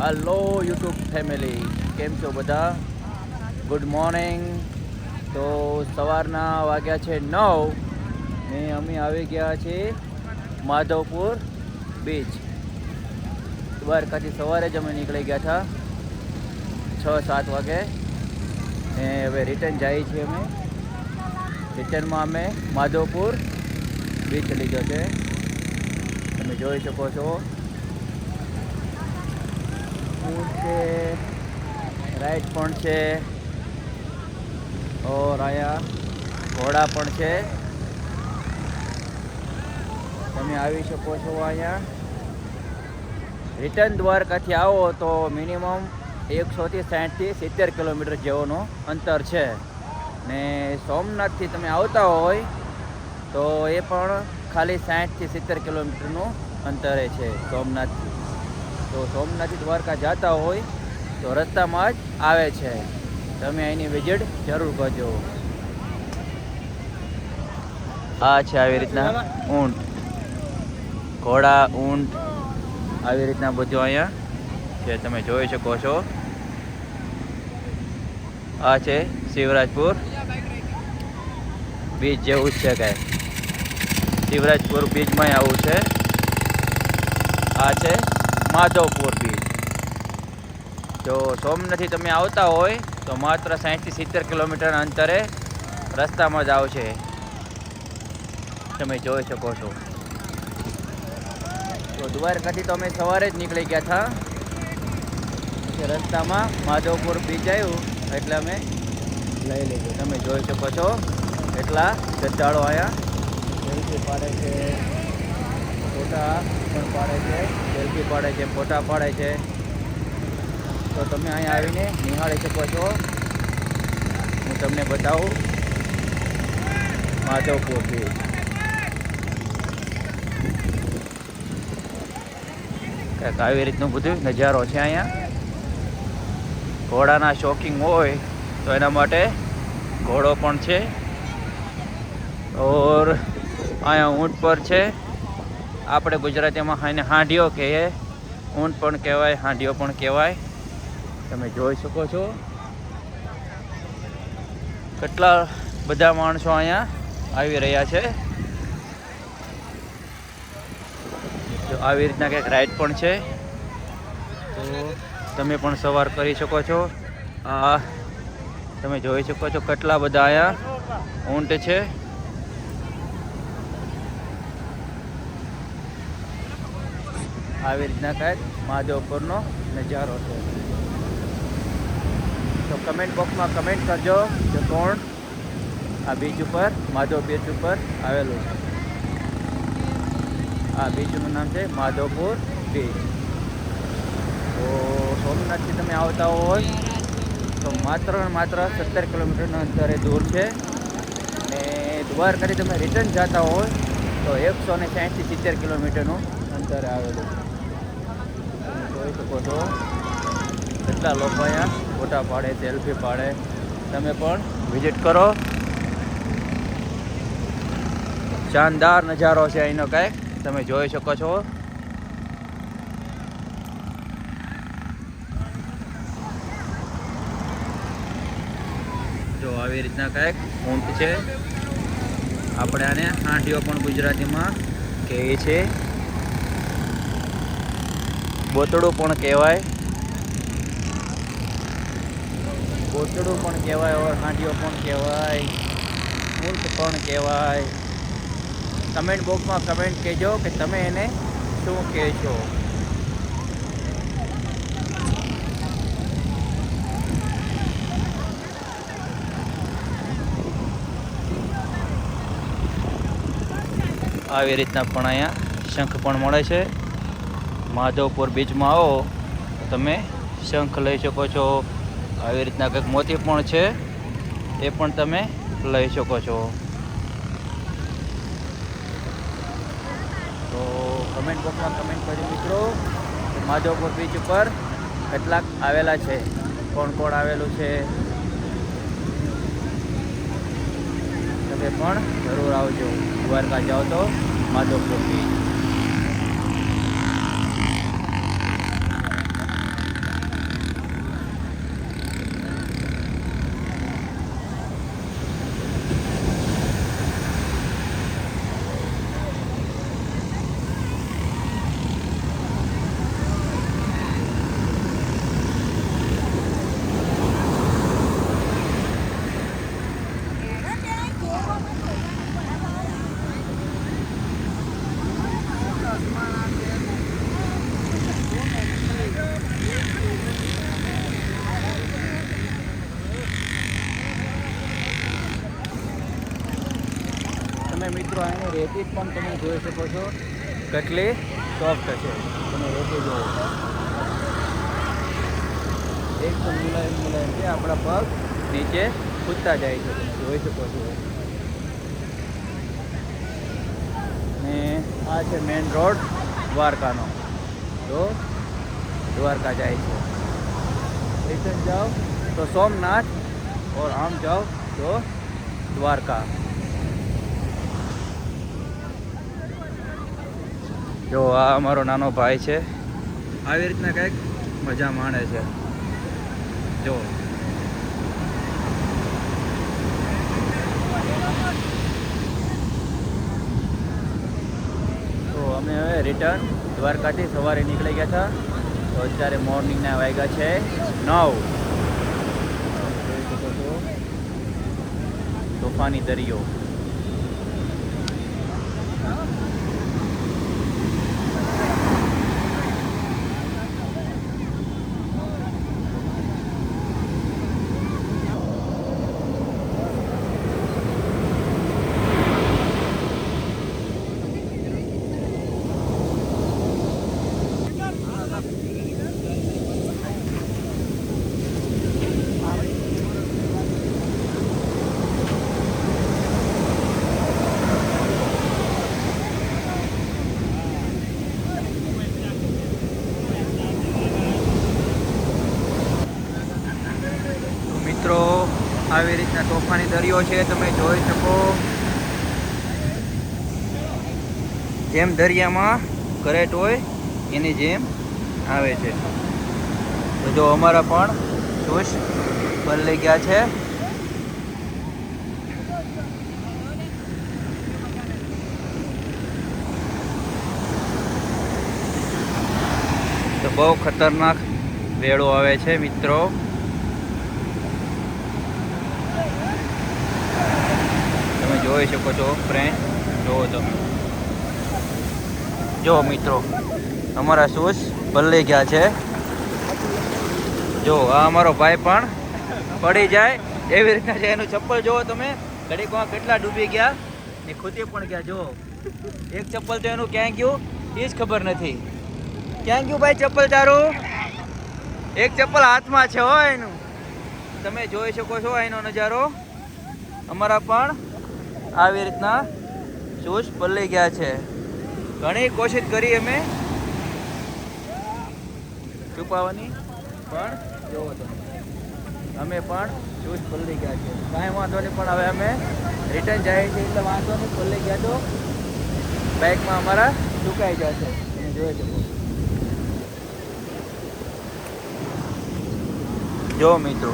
Hello YouTube family, કેમ છો બધા? Good morning. તો સવારના વાગ્યા છે 9 ને અમે આવી ગયા છીએ માધવપુર બીચ. દ્વારકાથી સવારે જ અમે નીકળી ગયા હતા 6-7 વાગે ને હવે રિટર્ન જઈએ છીએ અમે. રિટર્નમાં અમે માધવપુર બીચ લીધો છે, તમે જોઈ શકો છો. છે રાઈડ પણ છે ઓર અહીંયા ઘોડા પણ છે. તમે આવી શકો છો અહીંયા. રિટર્ન દ્વારકાથી આવો તો મિનિમમ 160થી 70 કિલોમીટર જેવોનો અંતર છે ને સોમનાથથી તમે આવતા હોય તો એ પણ ખાલી 60થી 70 કિલોમીટરનું અંતરે છે સોમનાથથી. તો સોમનાથથી દ્વારકા જતા હોય તો રસ્તામાં જ આવે છે, તમે અહીંની વિઝિટ જરૂર કરજો. આ છે આવી રીતના ઊંટ, ઘોડા, ઊંટ આવી રીતના બધું અહીંયા છે, તમે જોઈ શકો છો. આ છે શિવરાજપુર બીચ જેવું જ છે કાંઈ. શિવરાજપુર બીચમાં આવું છે. આ છે માધવપુર બીચ. જો સોમનાથથી તમે આવતા હોય તો માત્ર 60થી 70 કિલોમીટરના અંતરે રસ્તામાં જ આવશે, તમે જોઈ શકો છો. તો દ્વારકાથી તો અમે સવારે જ નીકળી ગયા હતા, પછી રસ્તામાં માધવપુર બીચ આવ્યું એટલે અમે લઈ લીધું. તમે જોઈ શકો છો એટલા શ્રદ્ધાળુ અહીંયા સેલ્ફી પાડે છે, ફોટા પણ પાડે છે, સેલ્ફી પાડે છે, ફોટા પાડે છે. તો તમે અહીંયા આવીને નિહાળી શકો છો. હું તમને બતાવું માધવપુર બીચ. કંઈક આવી રીતનું બધું નજારો છે અહીંયા. ઘોડાના શોખીન હોય તો એના માટે ઘોડો પણ છે. ઓર અહીંયા ઊંટ પર છે, આપણે ગુજરાતીમાં એને હાંડિયો કહીએ, ઊંટ પણ કહેવાય, હાંડિયો પણ કહેવાય. તમે જોઈ શકો છો કેટલા બધા માણસો અહીંયા આવી રહ્યા છે. તો આવી રીતના કંઈક રાઈડ પણ છે, તો તમે પણ સવાર કરી શકો છો. આ તમે જોઈ શકો છો કેટલા બધા અહીંયા ઊંટ છે. આવી રીતના કંઈક માધવપુરનો નજારો છે. તો કમેન્ટ બોક્સમાં કમેન્ટ કરજો કે કોણ આ બીચ ઉપર, માધવ બીચ ઉપર આવેલું છે. આ બીચનું નામ છે માધવપુર બીચ. તો સોમનાથથી તમે આવતા હોય તો માત્ર 70 કિલોમીટરના અંતરે દૂર છે ને દ્વારકાથી તમે રિટર્ન જતા હોય તો 160થી 70 કિલોમીટરનું અંતરે આવેલું છે. તમે જોઈ શકો છો કેટલા લોકો અહીંયા ફોટા પાડે, સેલ્ફી પાડે. તમે પણ વિઝિટ કરો. શાનદાર નજારો છે અહીંનો કાંઈક, તમે જોઈ શકો છો. જો આવી રીતના કાંઈક ઊંટ છે. આપણે આને હાંડિયો પણ ગુજરાતીમાં કહીએ છીએ, બોતડું પણ કહેવાય, બોતડું પણ કહેવાય ઓર હાંડિયો પણ કહેવાય, ઊંટ પણ કહેવાય. કમેન્ટ બોક્સમાં કમેન્ટ કહેજો કે તમે એને શું કહે છો. આવી રીતના પણ અહીંયા શંખ પણ મળે છે. માધવપુર બીચમાં આવો તો તમે શંખ લઈ શકો છો. આવી રીતના કંઈક મોતી પણ છે, એ પણ તમે લઈ શકો છો. તો કમેન્ટ બોક્સમાં કમેન્ટ કરી મિત્રો માધવપુર બીચ ઉપર કેટલાક આવેલા છે, કોણ કોણ આવેલું છે. તમે પણ જરૂર આવજો. દ્વારકા જાઓ તો માધવપુર બીચ. એની રેતી પણ તમે જોઈ શકો છો કેટલી સોફ્ટ છે. તમે રેતી જુઓ એકદમ મુલાયમ મુલાયમ છે. આપણા પગ નીચે કૂદતા જાય છે, તમે જોઈ શકો છો. ને આ છે મેઇન રોડ દ્વારકાનો. તો દ્વારકા જાય છે. રિટર્ન જાઓ તો સોમનાથ और આમ જાઓ તો દ્વારકા. જો આ અમારો નાનો ભાઈ છે, આવી રીતના કંઈક મજા માણે છે. જો તો અમે હવે રિટર્ન દ્વારકાથી સવારે નીકળી ગયા હતા. તો અત્યારે મોર્નિંગના વાગ્યા છે 9. જોઈ શકો છો તોફાની દરિયો. મિત્રો આવી રીતના તોફાની દરિયો છે, તમે જોઈ શકો. જેમ દરિયામાં કરેટ હોય એની જેમ આવે છે. તો જો અમારા પણ શૂઝ બદલાઈ ગયા છે. તો બહુ ખતરનાક વેળો આવે છે મિત્રો. તમે જોઈ શકો છો ફ્રેન્ડ, જોવો તો જો મિત્રો અમારા શૂઝ બદલાઈ ગયા છે. જો આ અમારો ભાઈ પણ પડી જાય એવી રીતના છે. એનું ચપ્પલ જોવો તમે, ઘડીકમાં કેટલા ડૂબી ગયા ને ખૂટી પણ ગયા. જો એક ચપ્પલ તો એનું ક્યાં ગયું એ જ ખબર નથી. ક્યાં ગયું ભાઈ ચપ્પલ તારું? એક ચપ્પલ હાથમાં છે હો એનું. તમે જોઈ શકો છો એનો નજારો. અમારા પણ આવી રીતના શૂઝ બદલાઈ ગયા છે. ઘણી કોશિશ કરી અમે છુપાવવાની, પણ જોવો તમે અમે પણ શૂઝ બદલાઈ ગયા છે. કાંઈ વાંધો નહીં, પણ હવે અમે રિટર્ન જાય છે એટલે વાંધો નહીં. બદલાઈ ગયા તો બાઇકમાં અમારા સુકાઈ જશે. તમે જોઈ શકો. જો મિત્રો